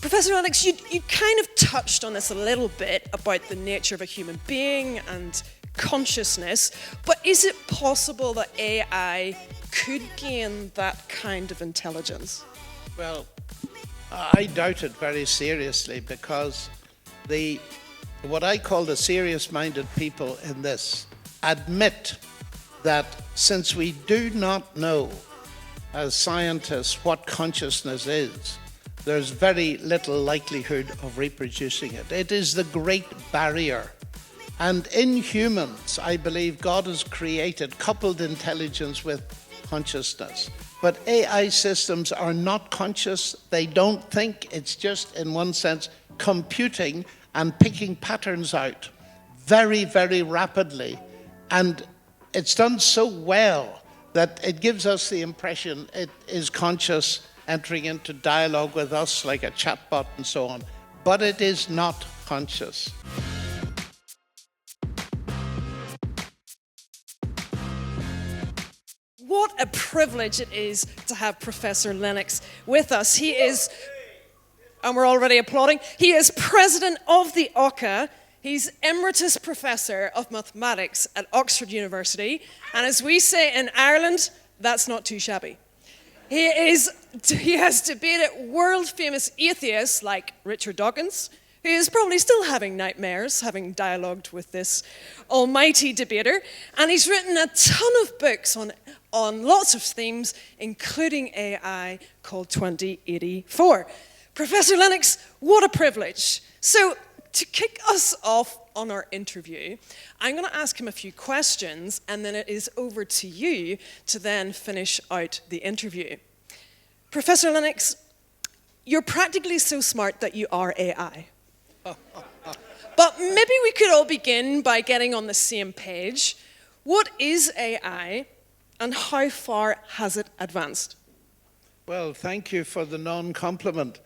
Professor Lennox, you kind of touched on this a little bit about the nature of a human being and consciousness, but is it possible that AI could gain that kind of intelligence? Well, I doubt it very seriously, because what I call the serious-minded people in this admit that since we do not know as scientists what consciousness is, there's very little likelihood of reproducing it. It is the great barrier. And in humans, I believe God has created coupled intelligence with consciousness. But AI systems are not conscious. They don't think. It's just, in one sense, computing and picking patterns out very, very rapidly. And it's done so well that it gives us the impression it is conscious, entering into dialogue with us like a chatbot and so on. But it is not conscious. What a privilege it is to have Professor Lennox with us. He is, and we're already applauding, he is president of the OCA. He's Emeritus Professor of Mathematics at Oxford University. And as we say in Ireland, that's not too shabby. He has debated world-famous atheists like Richard Dawkins, who is probably still having nightmares, having dialogued with this almighty debater. And he's written a ton of books on lots of themes, including AI, called 2084. Professor Lennox, what a privilege. So, to kick us off on our interview, I'm going to ask him a few questions, and then it is over to you to then finish out the interview. Professor Lennox, you're practically so smart that you are AI. But maybe we could all begin by getting on the same page. What is AI, and how far has it advanced? Well, thank you for the non-compliment.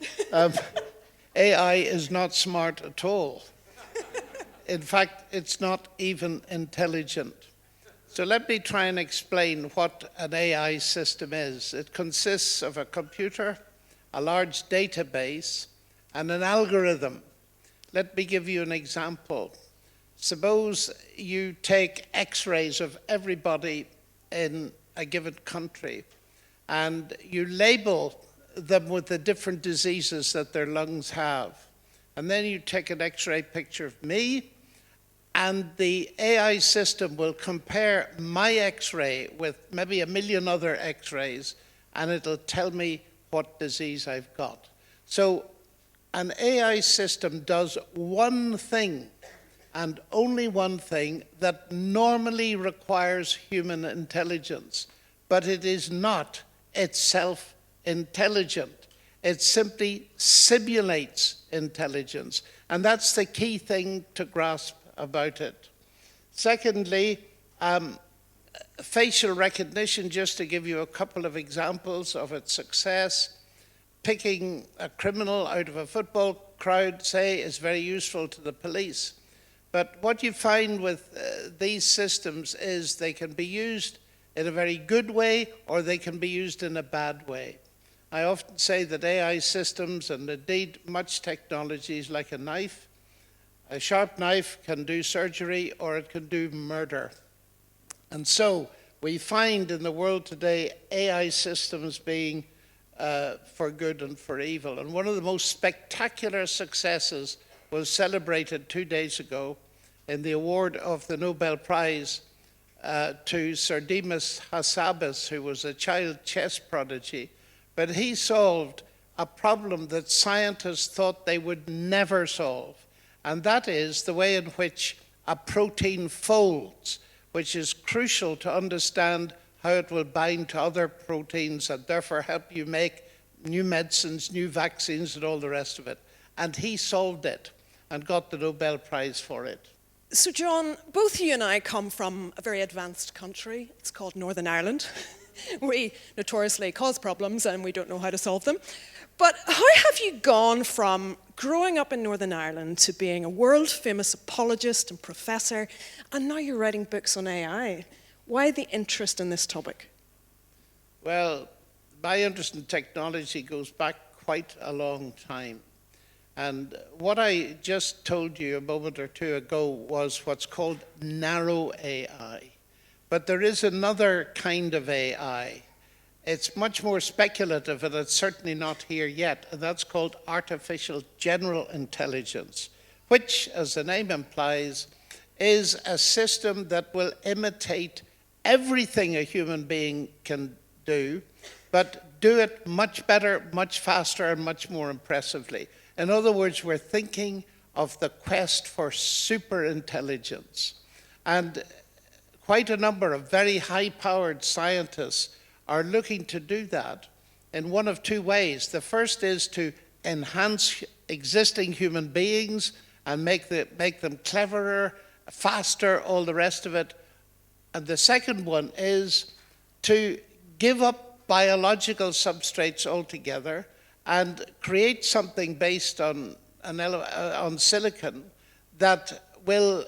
AI is not smart at all. In fact, it's not even intelligent. So let me try and explain what an AI system is. It consists of a computer, a large database, and an algorithm. Let me give you an example. Suppose you take X-rays of everybody in a given country, and you label them with the different diseases that their lungs have. And then you take an X-ray picture of me, and the AI system will compare my X-ray with maybe 1 million other X-rays, and it'll tell me what disease I've got. So an AI system does one thing, and only one thing, that normally requires human intelligence, but it is not itself intelligent. It simply simulates intelligence, and that's the key thing to grasp about it. Secondly, facial recognition, just to give you a couple of examples of its success. Picking a criminal out of a football crowd, say, is very useful to the police. But what you find with these systems is they can be used in a very good way, or they can be used in a bad way. I often say that AI systems, and indeed much technology, is like a knife. A sharp knife can do surgery, or it can do murder. And so we find in the world today AI systems being for good and for evil. And one of the most spectacular successes was celebrated 2 days ago in the award of the Nobel Prize to Sir Demis Hassabis, who was a child chess prodigy. But he solved a problem that scientists thought they would never solve. And that is the way in which a protein folds, which is crucial to understand how it will bind to other proteins and therefore help you make new medicines, new vaccines, and all the rest of it. And he solved it and got the Nobel Prize for it. So, John, both you and I come from a very advanced country. It's called Northern Ireland. We notoriously cause problems and we don't know how to solve them. But how have you gone from growing up in Northern Ireland to being a world-famous apologist and professor, and now you're writing books on AI? Why the interest in this topic? Well, my interest in technology goes back quite a long time. And what I just told you a moment or two ago was what's called narrow AI. But there is another kind of AI. It's much more speculative, and it's certainly not here yet, and that's called artificial general intelligence, which, as the name implies, is a system that will imitate everything a human being can do, but do it much better, much faster, and much more impressively. In other words, we're thinking of the quest for super intelligence. And quite a number of very high-powered scientists are looking to do that in one of two ways. The first is to enhance existing human beings and make them cleverer, faster, all the rest of it. And the second one is to give up biological substrates altogether and create something based on silicon that will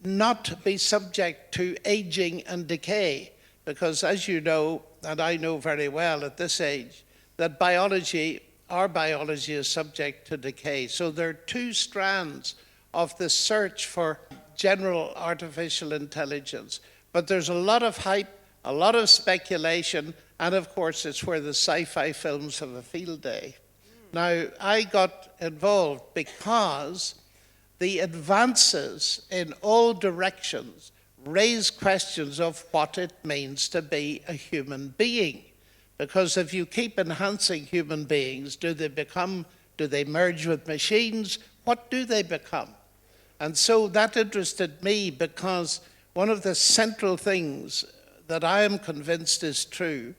not be subject to aging and decay. Because as you know, and I know very well at this age, that our biology is subject to decay. So there are two strands of the search for general artificial intelligence. But there's a lot of hype, a lot of speculation, and of course it's where the sci-fi films have a field day. Now, I got involved because the advances in all directions raise questions of what it means to be a human being. Because if you keep enhancing human beings, do they merge with machines? What do they become? And so that interested me because one of the central things that I am convinced is true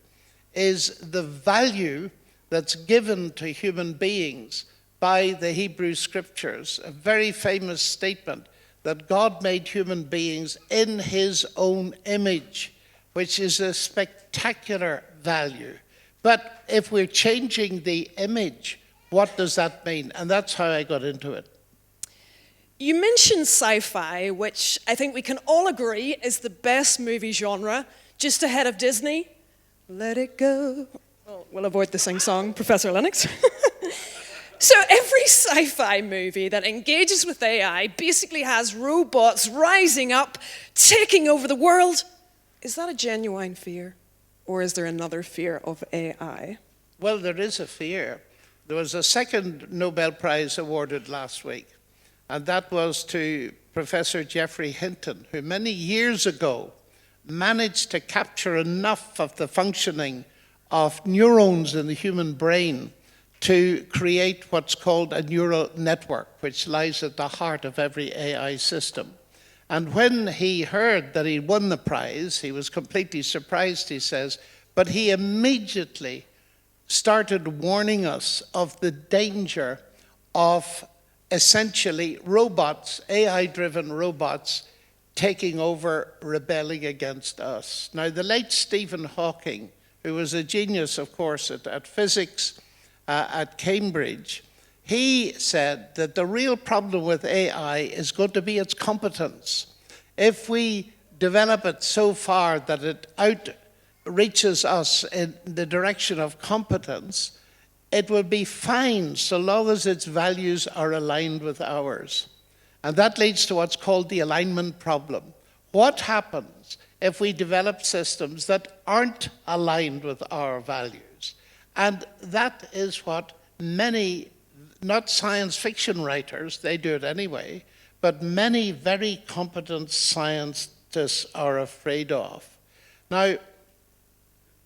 is the value that's given to human beings by the Hebrew Scriptures. A very famous statement that God made human beings in his own image, which is a spectacular value. But if we're changing the image, what does that mean? And that's how I got into it. You mentioned sci-fi, which I think we can all agree is the best movie genre, just ahead of Disney. Let it go. Well, we'll avoid the sing-song, Professor Lennox. So every sci-fi movie that engages with AI basically has robots rising up, taking over the world. Is that a genuine fear? Or is there another fear of AI? Well, there is a fear. There was a second Nobel Prize awarded last week, and that was to Professor Geoffrey Hinton, who many years ago managed to capture enough of the functioning of neurons in the human brain to create what's called a neural network, which lies at the heart of every AI system. And when he heard that he won the prize, he was completely surprised, he says, but he immediately started warning us of the danger of essentially robots, AI-driven robots, taking over, rebelling against us. Now, the late Stephen Hawking, who was a genius, of course, at physics at Cambridge, he said that the real problem with AI is going to be its competence. If we develop it so far that it outreaches us in the direction of competence, it will be fine so long as its values are aligned with ours. And that leads to what's called the alignment problem. What happens if we develop systems that aren't aligned with our values? And that is what many, not science fiction writers, they do it anyway, but many very competent scientists are afraid of. Now,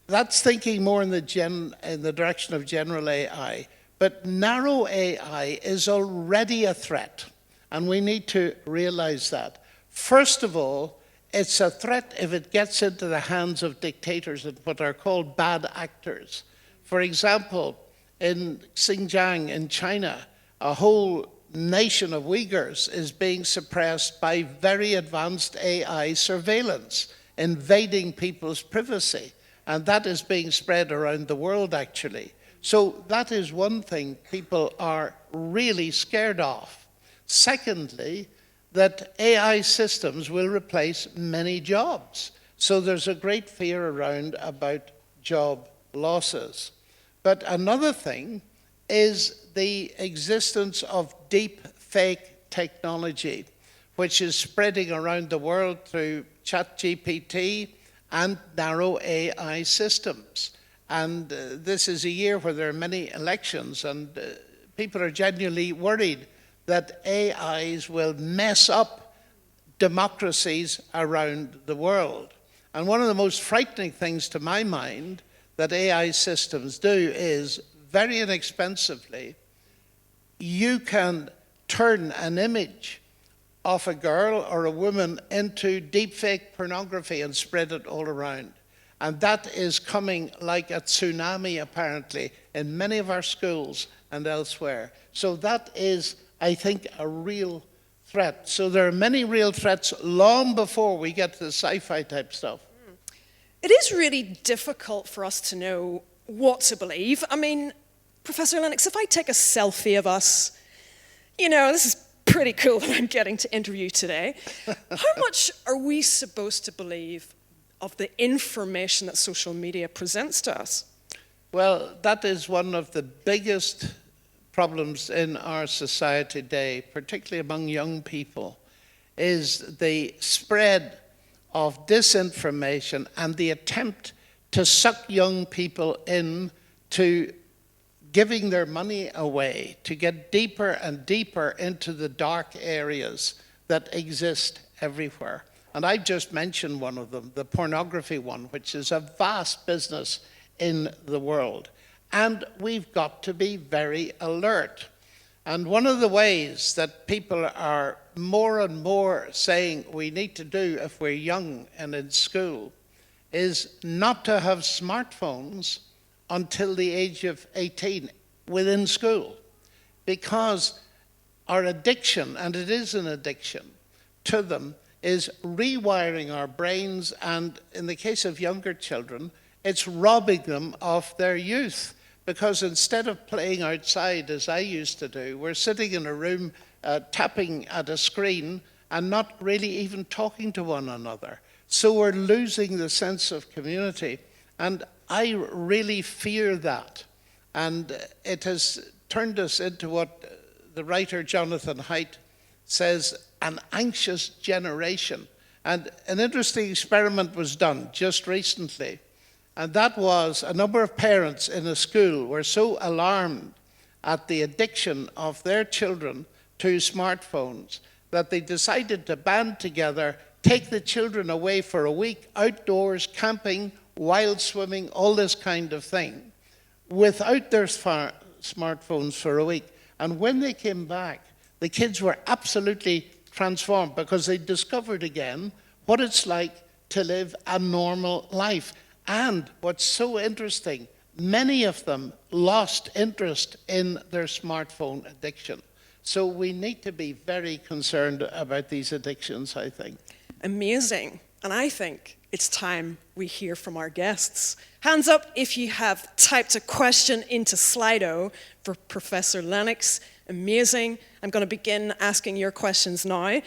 that's thinking more in the direction of general AI, but narrow AI is already a threat, and we need to realize that. First of all, it's a threat if it gets into the hands of dictators and what are called bad actors. For example, in Xinjiang in China, a whole nation of Uyghurs is being suppressed by very advanced AI surveillance, invading people's privacy. And that is being spread around the world, actually. So that is one thing people are really scared of. Secondly, that AI systems will replace many jobs. So there's a great fear around about job losses. But another thing is the existence of deep fake technology, which is spreading around the world through ChatGPT and narrow AI systems. And this is a year where there are many elections, and people are genuinely worried that AIs will mess up democracies around the world. And one of the most frightening things to my mind that AI systems do is, very inexpensively, you can turn an image of a girl or a woman into deepfake pornography and spread it all around. And that is coming like a tsunami, apparently, in many of our schools and elsewhere. So that is, I think, a real threat. So there are many real threats long before we get to the sci-fi type stuff. It is really difficult for us to know what to believe. I mean, Professor Lennox, if I take a selfie of us, you know, this is pretty cool that I'm getting to interview today. How much are we supposed to believe of the information that social media presents to us? Well, that is one of the biggest problems in our society today, particularly among young people, is the spread of disinformation and the attempt to suck young people in to giving their money away, to get deeper and deeper into the dark areas that exist everywhere. And I've just mentioned one of them, the pornography one, which is a vast business in the world. And we've got to be very alert. And one of the ways that people are more and more saying we need to do if we're young and in school is not to have smartphones until the age of 18 within school. Because our addiction, and it is an addiction, to them is rewiring our brains, and in the case of younger children, it's robbing them of their youth. Because instead of playing outside, as I used to do, we're sitting in a room tapping at a screen and not really even talking to one another. So we're losing the sense of community. And I really fear that. And it has turned us into what the writer Jonathan Haidt says, an anxious generation. And an interesting experiment was done just recently. And that was a number of parents in a school were so alarmed at the addiction of their children to smartphones that they decided to band together, take the children away for a week, outdoors, camping, wild swimming, all this kind of thing, without their smartphones for a week. And when they came back, the kids were absolutely transformed because they discovered again what it's like to live a normal life. And what's so interesting, many of them lost interest in their smartphone addiction. So we need to be very concerned about these addictions, I think. Amazing. And I think it's time we hear from our guests. Hands up if you have typed a question into Slido for Professor Lennox. Amazing. I'm going to begin asking your questions now.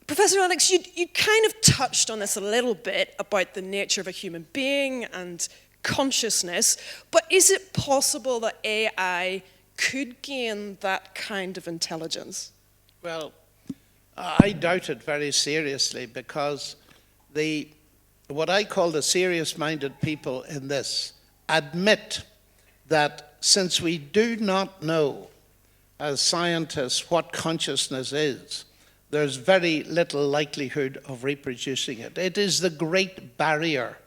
Professor Lennox, you kind of touched on this a little bit about the nature of a human being and consciousness, but is it possible that AI could gain that kind of intelligence? Well, I doubt it very seriously, because what I call the serious-minded people in this admit that since we do not know as scientists what consciousness is, there's very little likelihood of reproducing it. It is the great barrier.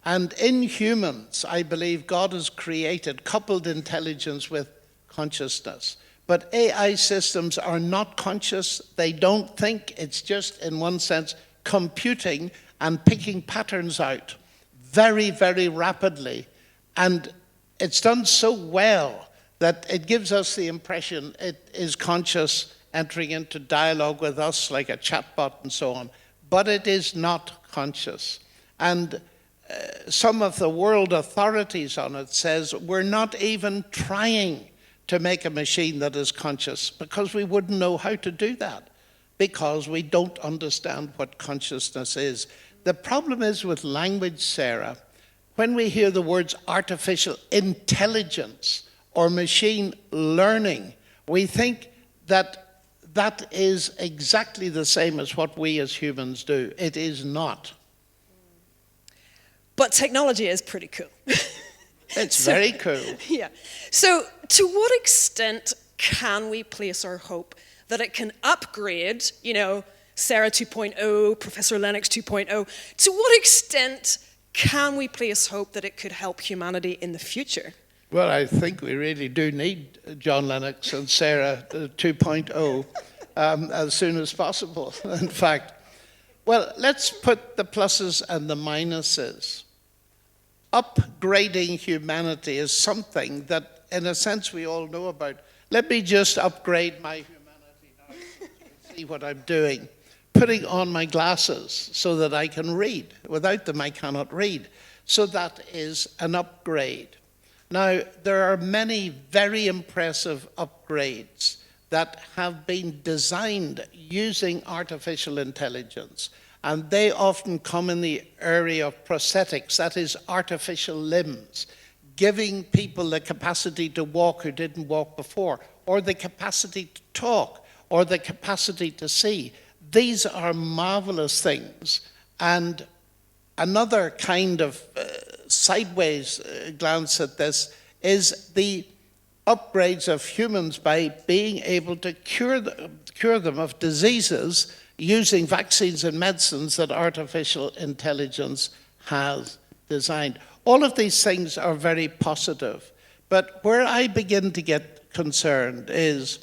And in humans, I believe God has created coupled intelligence with consciousness. But AI systems are not conscious. They don't think. It's just, in one sense, computing and picking patterns out very, very rapidly. And it's done so well that it gives us the impression it is conscious, entering into dialogue with us like a chatbot and so on. But it is not conscious. And some of the world authorities on it says we're not even trying to make a machine that is conscious, because we wouldn't know how to do that, because we don't understand what consciousness is. The problem is with language, Sarah, when we hear the words artificial intelligence or machine learning, we think that that is exactly the same as what we as humans do. It is not. But technology is pretty cool. It's very cool. Yeah. So to what extent can we place our hope that it can upgrade, Sarah 2.0, Professor Lennox 2.0? To what extent can we place hope that it could help humanity in the future? Well, I think we really do need John Lennox and Sarah 2.0 as soon as possible, in fact. Well, let's put the pluses and the minuses. Upgrading humanity is something that, in a sense, we all know about. Let me just upgrade my humanity now so you can see what I'm doing. Putting on my glasses so that I can read. Without them, I cannot read. So that is an upgrade. Now, there are many very impressive upgrades that have been designed using artificial intelligence. And they often come in the area of prosthetics, that is artificial limbs, giving people the capacity to walk who didn't walk before, or the capacity to talk, or the capacity to see. These are marvelous things. And another kind of sideways glance at this is the upgrades of humans by being able to cure them of diseases using vaccines and medicines that artificial intelligence has designed. All of these things are very positive. But where I begin to get concerned is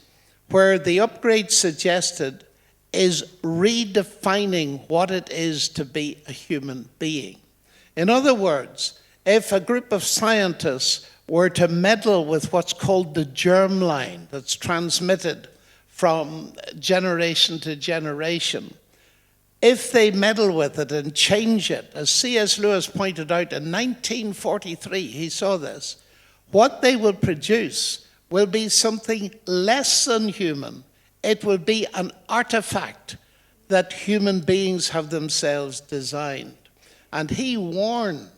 where the upgrade suggested is redefining what it is to be a human being. In other words, if a group of scientists were to meddle with what's called the germline that's transmitted from generation to generation, if they meddle with it and change it, as C.S. Lewis pointed out in 1943, he saw this, what they will produce will be something less than human. It will be an artifact that human beings have themselves designed. And he warned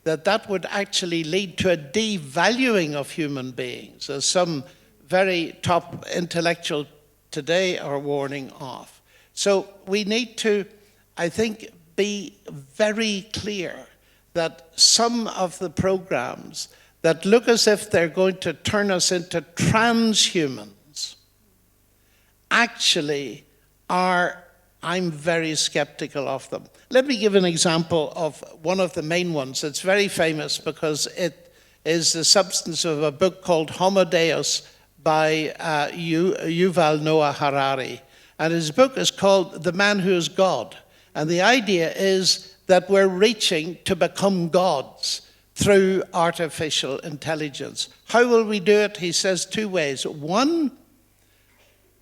that that would actually lead to a devaluing of human beings, as some very top intellectuals today are warning of. So we need to, I think, be very clear that some of the programs that look as if they're going to turn us into transhumans actually are, I'm very skeptical of them. Let me give an example of one of the main ones. It's very famous because it is the substance of a book called Homo Deus by Yuval Noah Harari. And his book is called The Man Who is God. And the idea is that we're reaching to become gods through artificial intelligence. How will we do it? He says two ways. One,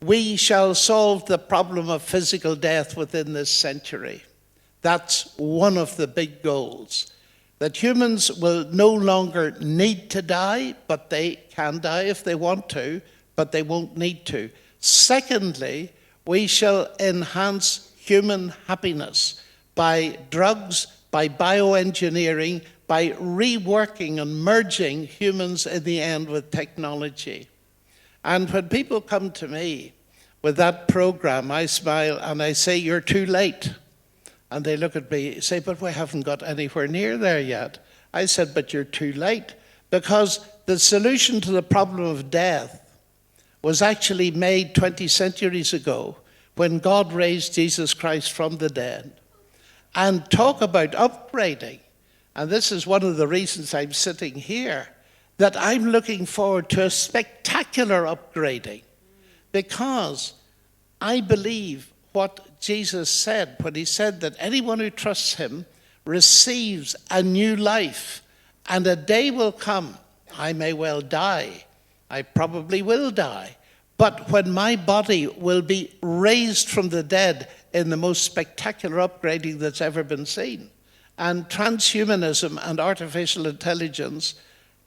we shall solve the problem of physical death within this century. That's one of the big goals. That humans will no longer need to die, but they can die if they want to, but they won't need to. Secondly, we shall enhance human happiness by drugs, by bioengineering, by reworking and merging humans in the end with technology. And when people come to me with that program, I smile and I say, you're too late. And they look at me and say, but we haven't got anywhere near there yet. I said, but you're too late. Because the solution to the problem of death was actually made 20 centuries ago when God raised Jesus Christ from the dead. And talk about upgrading. And this is one of the reasons I'm sitting here, that I'm looking forward to a spectacular upgrading. Because I believe what Jesus said when he said that anyone who trusts him receives a new life. And a day will come, I may well die, I probably will die, but when my body will be raised from the dead in the most spectacular upgrading that's ever been seen. And transhumanism and artificial intelligence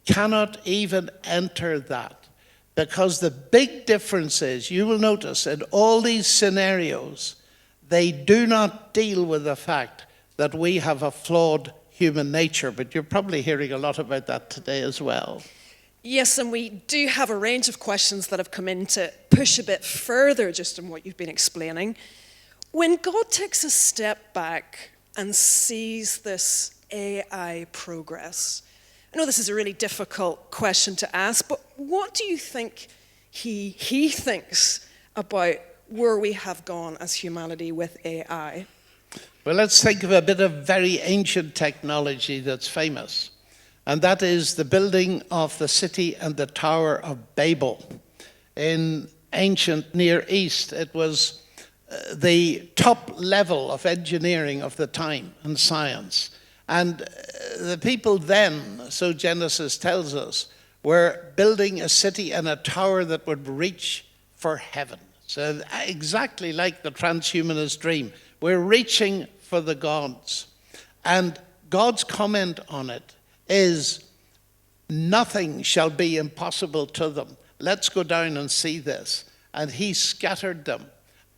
cannot even enter that. Because the big difference is, you will notice in all these scenarios, they do not deal with the fact that we have a flawed human nature. But you're probably hearing a lot about that today as well. Yes, and we do have a range of questions that have come in to push a bit further just on what you've been explaining. When God takes a step back and sees this AI progress, I know this is a really difficult question to ask, but what do you think he thinks about where we have gone as humanity with AI? Well, let's think of a bit of very ancient technology that's famous. And that is the building of the city and the Tower of Babel in ancient Near East. It was the top level of engineering of the time and science. And the people then, so Genesis tells us, were building a city and a tower that would reach for heaven. So exactly like the transhumanist dream, we're reaching for the gods. And God's comment on it is, nothing shall be impossible to them. Let's go down and see this. And he scattered them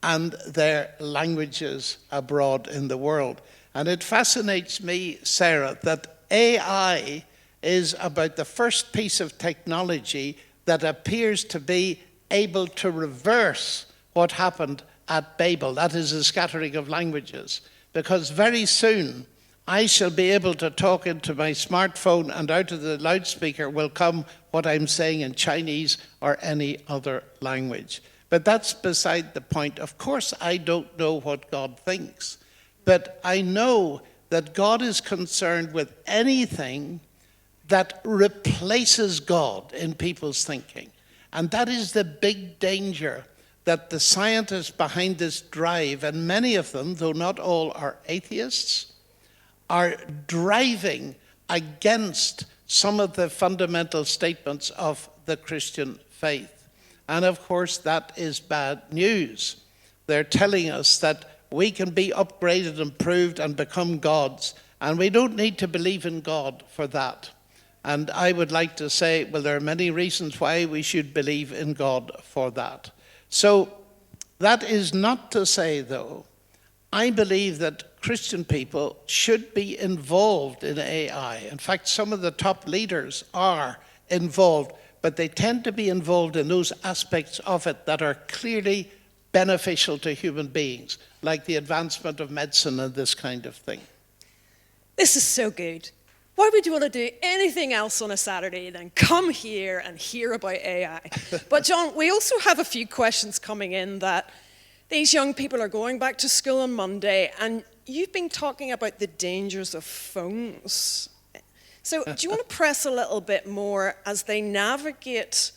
and their languages abroad in the world. And it fascinates me, Sarah, that AI is about the first piece of technology that appears to be able to reverse what happened at Babel. That is the scattering of languages. Because very soon, I shall be able to talk into my smartphone, and out of the loudspeaker will come what I'm saying in Chinese or any other language. But that's beside the point. Of course, I don't know what God thinks, but I know that God is concerned with anything that replaces God in people's thinking. And that is the big danger that the scientists behind this drive, and many of them, though not all, are atheists, are driving against some of the fundamental statements of the Christian faith. And of course, that is bad news. They're telling us that we can be upgraded, improved, and become gods, and we don't need to believe in God for that. And I would like to say, well, there are many reasons why we should believe in God for that. So that is not to say, though, I believe that Christian people should be involved in AI. In fact, some of the top leaders are involved, but they tend to be involved in those aspects of it that are clearly beneficial to human beings, like the advancement of medicine and this kind of thing. This is so good. Why would you want to do anything else on a Saturday than come here and hear about AI? But John, we also have a few questions coming in that these young people are going back to school on Monday, and you've been talking about the dangers of phones. So do you want to press a little bit more as they navigate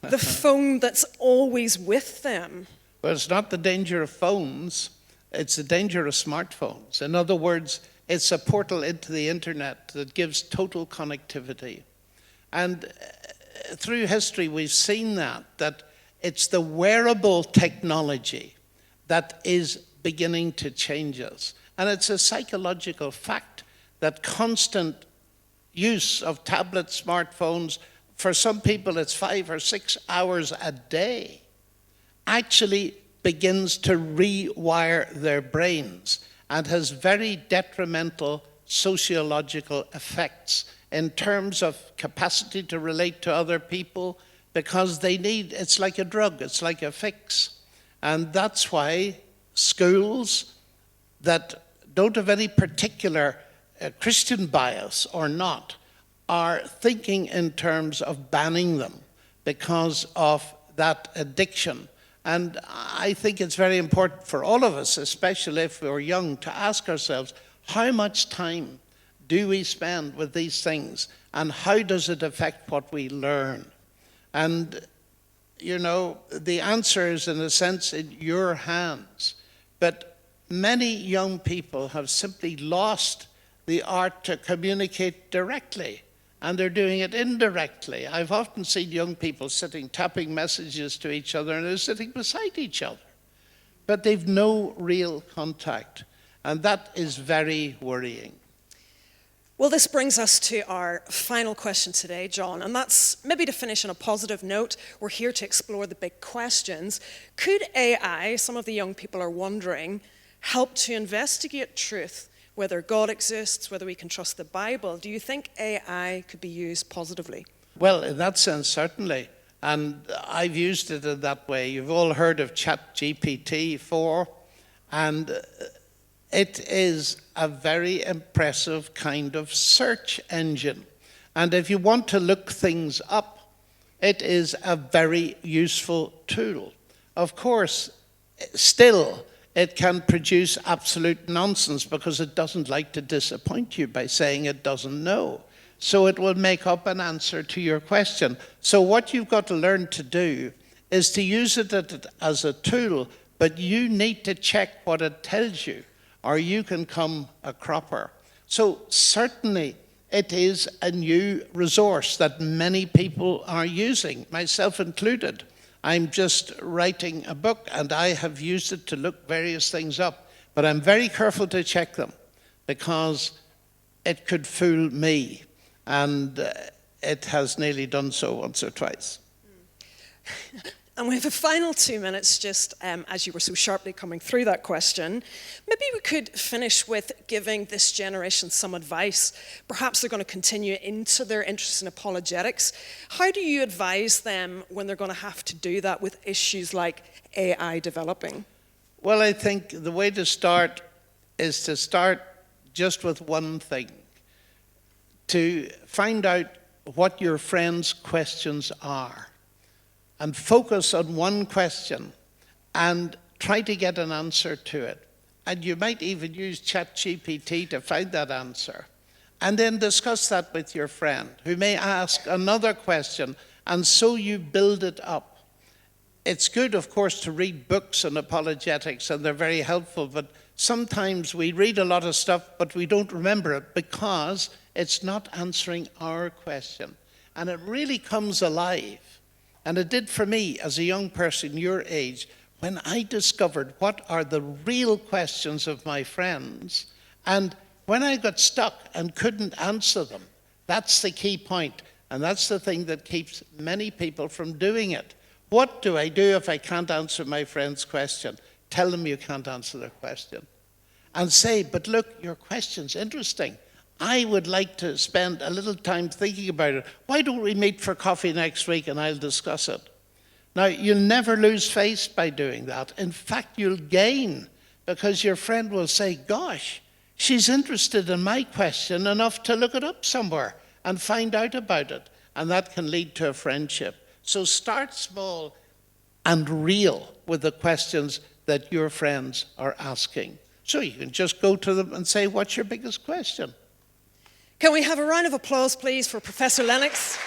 the phone that's always with them? Well, it's not the danger of phones, it's the danger of smartphones. In other words, it's a portal into the internet that gives total connectivity. And through history, we've seen that it's the wearable technology that is beginning to change us. And it's a psychological fact that constant use of tablets, smartphones, for some people it's 5 or 6 hours a day, actually begins to rewire their brains and has very detrimental sociological effects in terms of capacity to relate to other people, because it's like a drug, it's like a fix. And that's why schools that don't have any particular Christian bias or not are thinking in terms of banning them because of that addiction. And I think it's very important for all of us, especially if we're young, to ask ourselves, how much time do we spend with these things, and how does it affect what we learn? And, you know, the answer is, in a sense, in your hands. But many young people have simply lost the art to communicate directly, and they're doing it indirectly. I've often seen young people sitting, tapping messages to each other, and they're sitting beside each other. But they've no real contact, and that is very worrying. Well, this brings us to our final question today, John, and that's maybe to finish on a positive note. We're here to explore the big questions. Could AI, some of the young people are wondering, help to investigate truth, whether God exists, whether we can trust the Bible? Do you think AI could be used positively? Well, in that sense, certainly. And I've used it in that way. You've all heard of ChatGPT-4, and it is a very impressive kind of search engine. And if you want to look things up, it is a very useful tool. Of course, still, it can produce absolute nonsense because it doesn't like to disappoint you by saying it doesn't know. So it will make up an answer to your question. So what you've got to learn to do is to use it as a tool, but you need to check what it tells you, or you can come a cropper. So certainly it is a new resource that many people are using, myself included. I'm just writing a book and I have used it to look various things up, but I'm very careful to check them because it could fool me. And it has nearly done so once or twice. And we have a final 2 minutes, just as you were so sharply coming through that question. Maybe we could finish with giving this generation some advice. Perhaps they're going to continue into their interest in apologetics. How do you advise them when they're going to have to do that with issues like AI developing? Well, I think the way to start is to start just with one thing. To find out what your friends' questions are and focus on one question and try to get an answer to it. And you might even use ChatGPT to find that answer. And then discuss that with your friend who may ask another question, and so you build it up. It's good, of course, to read books on apologetics, and they're very helpful, but sometimes we read a lot of stuff, but we don't remember it because it's not answering our question. And it really comes alive. And it did for me as a young person your age, when I discovered what are the real questions of my friends. And when I got stuck and couldn't answer them, that's the key point. And that's the thing that keeps many people from doing it. What do I do if I can't answer my friend's question? Tell them you can't answer their question. And say, but look, your question's interesting. I would like to spend a little time thinking about it. Why don't we meet for coffee next week and I'll discuss it? Now, you'll never lose face by doing that. In fact, you'll gain because your friend will say, gosh, she's interested in my question enough to look it up somewhere and find out about it. And that can lead to a friendship. So start small and real with the questions that your friends are asking. So you can just go to them and say, what's your biggest question? Can we have a round of applause, please, for Professor Lennox?